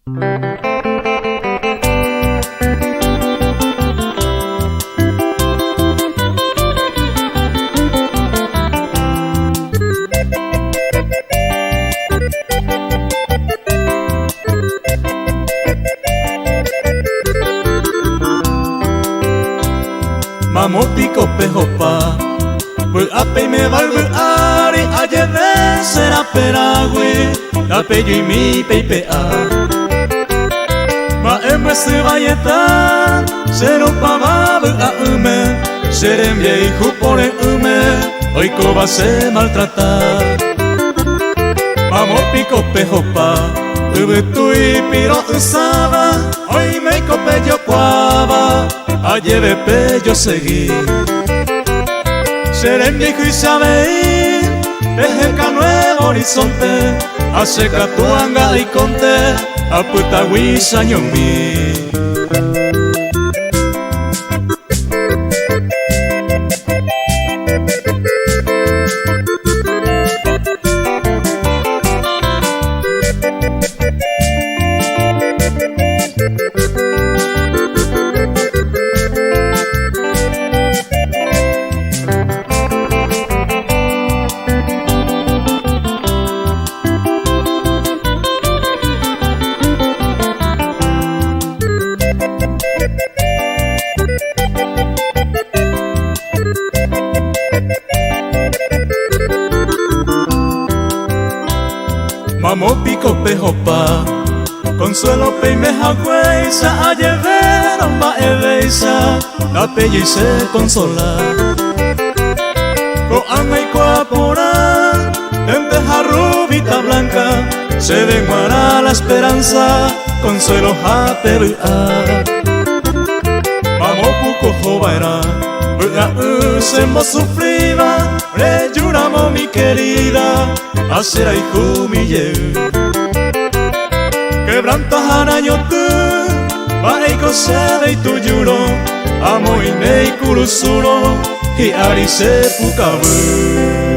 Mamopiko Pehota, ape me valvuari ayeve será peragüe, apeyo y mi peipea. Ma emre se vayeta, sero pavabu a ume, serem viejo por ume, hoy coba se maltratar. Mamopiko Pehota, tu y piro usaba, hoy me copello cuava. Ayeve pello seguí, seré viejo y sabe, deja nuevo horizonte, hace catuanga y conte, a puta huisa ñomi. Mamopiko Pehota, consuelo peimeja hueisa, a llevar ma eveisa, la pelle y se consola. Coanga y coapora, lenteja rubita blanca, se denguará la esperanza, consuelo japeruá. Mamopiko jovaera, hemos sufrido, reyuramos mi querida, hacer hijo mi ye. Quebranto haraño tú, bareiko sede y tu yuro, amo y nei kurusuro, y arise pukabu.